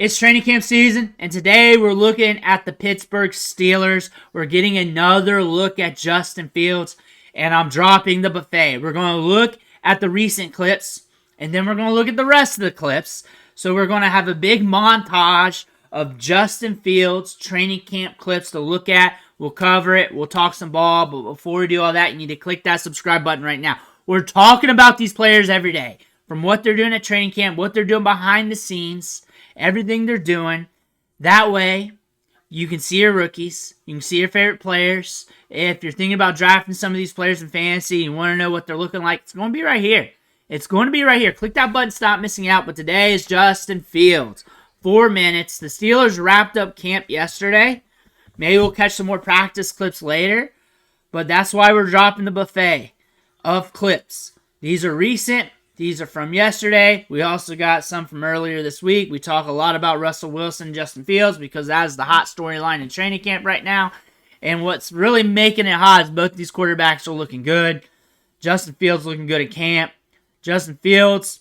It's training camp season, and today we're looking at the Pittsburgh Steelers. We're getting another look at Justin Fields, and I'm dropping the buffet. We're going to look at the recent clips, and then we're going to look at the rest of the clips. So we're going to have a big montage of Justin Fields training camp clips to look at. We'll cover it. We'll talk some ball, but before we do all that, you need to click that subscribe button right now. We're talking about these players every day, from what they're doing at training camp, what they're doing behind the scenes, everything they're doing. That way, you can see your rookies. You can see your favorite players. If you're thinking about drafting some of these players in fantasy, you want to know what they're looking like, it's going to be right here. It's going to be right here. Click that button, stop missing out. But today is Justin Fields. 4 minutes. The Steelers wrapped up camp yesterday. Maybe we'll catch some more practice clips later. But that's why we're dropping the buffet of clips. These are recent. These are from yesterday. We also got some from earlier this week. We talk a lot about Russell Wilson and Justin Fields because that is the hot storyline in training camp right now. And what's really making it hot is both these quarterbacks are looking good. Justin Fields looking good at camp. Justin Fields,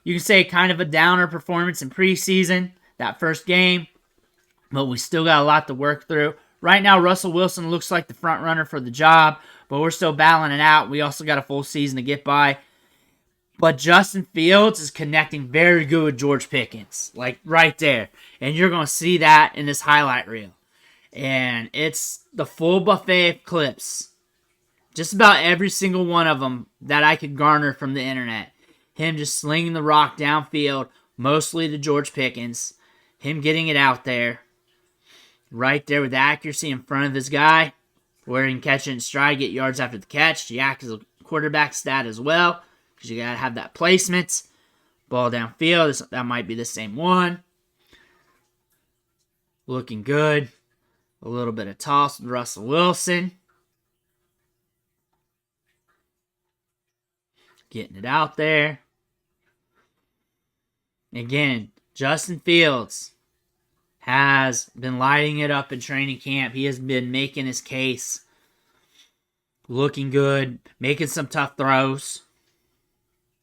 you can say kind of a downer performance in preseason, that first game. But we still got a lot to work through. Right now, Russell Wilson looks like the front runner for the job. But we're still battling it out. We also got a full season to get by. But Justin Fields is connecting very good with George Pickens. Like, right there. And you're going to see that in this highlight reel. And it's the full buffet of clips. Just about every single one of them that I could garner from the internet. Him just slinging the rock downfield, mostly to George Pickens. Him getting it out there. Right there with the accuracy in front of his guy. Where he can catch it in stride, get yards after the catch. Yak is a quarterback stat as well. Because you got to have that placement. Ball downfield. That might be the same one. Looking good. A little bit of toss with Russell Wilson. Getting it out there. Again, Justin Fields has been lighting it up in training camp. He has been making his case. Looking good. Making some tough throws.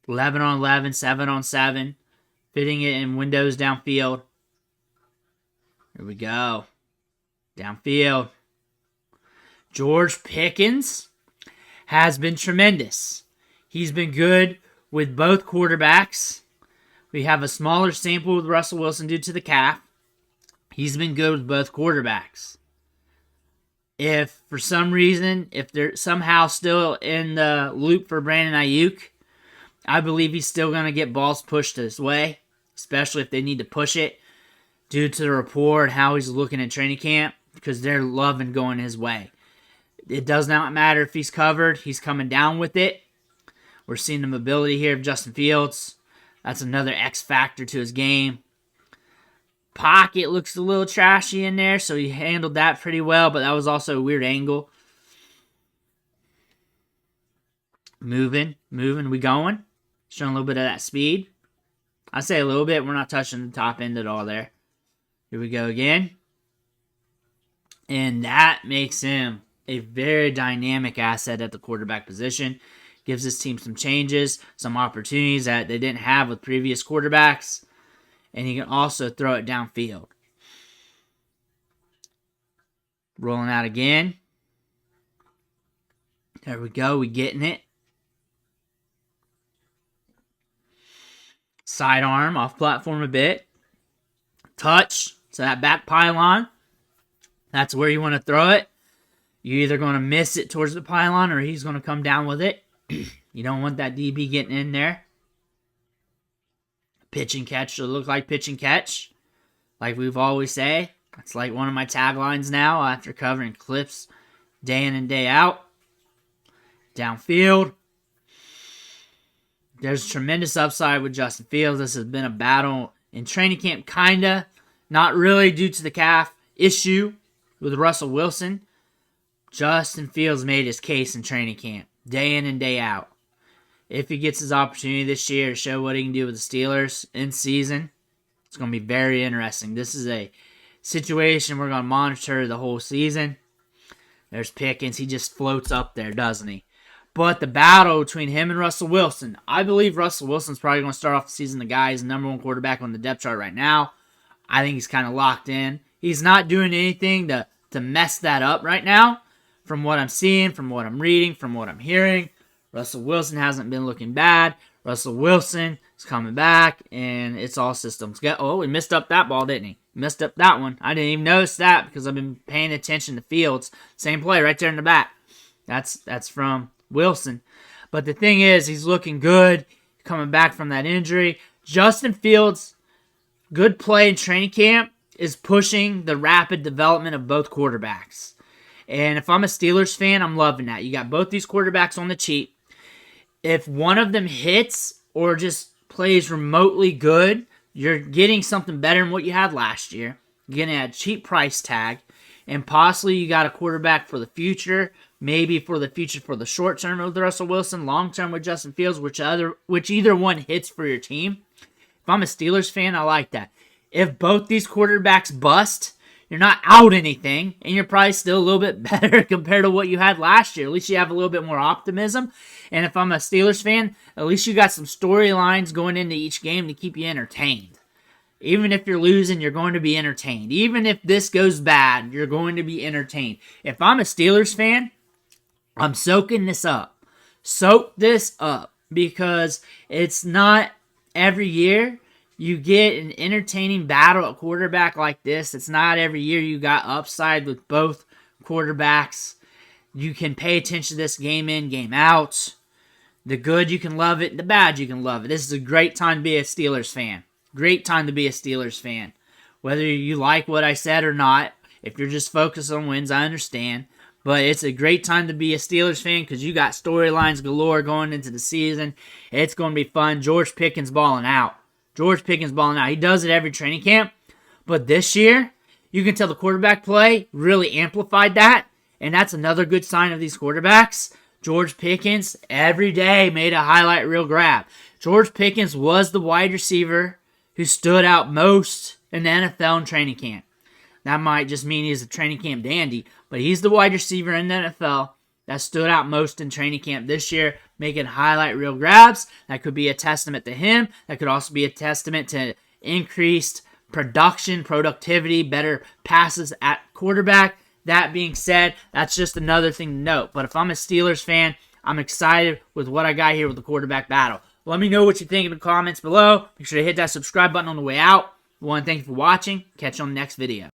11 on 11, 7 on 7. Fitting it in windows downfield. Here we go. Downfield. George Pickens has been tremendous. He's been good with both quarterbacks. We have a smaller sample with Russell Wilson due to the calf. He's been good with both quarterbacks. If for some reason, if they're somehow still in the loop for Brandon Ayuk, I believe he's still going to get balls pushed his way, especially if they need to push it due to the rapport and how he's looking at training camp, because they're loving going his way. It does not matter if he's covered. He's coming down with it. We're seeing the mobility here of Justin Fields. That's another X factor to his game. Pocket looks a little trashy in there, so he handled that pretty well, but that was also a weird angle. Moving, we going. Showing a little bit of that speed. I say a little bit, we're not touching the top end at all there. Here we go again. And that makes him a very dynamic asset at the quarterback position. Gives his team some changes, some opportunities that they didn't have with previous quarterbacks. And he can also throw it downfield. Rolling out again. There we go. We getting it. Sidearm off platform a bit. Touch. So that back pylon. That's where you want to throw it. You're either going to miss it towards the pylon or he's going to come down with it. You don't want that DB getting in there. Pitch and catch should look like pitch and catch. Like we've always say. It's like one of my taglines now after covering clips day in and day out. Downfield. There's tremendous upside with Justin Fields. This has been a battle in training camp, kinda. Not really due to the calf issue with Russell Wilson. Justin Fields made his case in training camp, day in and day out. If he gets his opportunity this year to show what he can do with the Steelers in season, it's going to be very interesting. This is a situation we're going to monitor the whole season. There's Pickens. He just floats up there, doesn't he? But the battle between him and Russell Wilson, I believe Russell Wilson's probably going to start off the season the guy is the number one quarterback on the depth chart right now. I think he's kind of locked in. He's not doing anything to mess that up right now. From what I'm seeing, from what I'm reading, from what I'm hearing, Russell Wilson hasn't been looking bad. Russell Wilson is coming back, and it's all systems go. Oh, he missed up that ball, didn't he? Missed up that one. I didn't even notice that because I've been paying attention to Fields. Same play right there in the back. That's from Wilson. But the thing is, he's looking good, coming back from that injury. Justin Fields, good play in training camp, is pushing the rapid development of both quarterbacks. And if I'm a Steelers fan, I'm loving that. You got both these quarterbacks on the cheap. If one of them hits or just plays remotely good, you're getting something better than what you had last year. You're getting a cheap price tag. And possibly you got a quarterback for the future. Maybe for the future for the short term with Russell Wilson, long term with Justin Fields, which either one hits for your team. If I'm a Steelers fan, I like that. If both these quarterbacks bust, you're not out anything, and you're probably still a little bit better compared to what you had last year. At least you have a little bit more optimism. And if I'm a Steelers fan, at least you got some storylines going into each game to keep you entertained. Even if you're losing, you're going to be entertained. Even if this goes bad, you're going to be entertained. If I'm a Steelers fan, I'm soaking this up. Soak this up, because it's not every year you get an entertaining battle at quarterback like this. It's not every year you got upside with both quarterbacks. You can pay attention to this game in, game out. The good, you can love it. The bad, you can love it. This is a great time to be a Steelers fan. Great time to be a Steelers fan. Whether you like what I said or not, if you're just focused on wins, I understand. But it's a great time to be a Steelers fan because you got storylines galore going into the season. It's going to be fun. George Pickens balling out. He does it every training camp. But this year, you can tell the quarterback play really amplified that. And that's another good sign of these quarterbacks. George Pickens, every day, made a highlight reel grab. George Pickens was the wide receiver who stood out most in the NFL in training camp. That might just mean he's a training camp dandy, but he's the wide receiver in the NFL that stood out most in training camp this year, making highlight reel grabs. That could be a testament to him. That could also be a testament to increased productivity, better passes at quarterback. That being said, that's just another thing to note. But if I'm a Steelers fan, I'm excited with what I got here with the quarterback battle. Let me know what you think in the comments below. Make sure to hit that subscribe button on the way out. I want to thank you for watching. Catch you on the next video.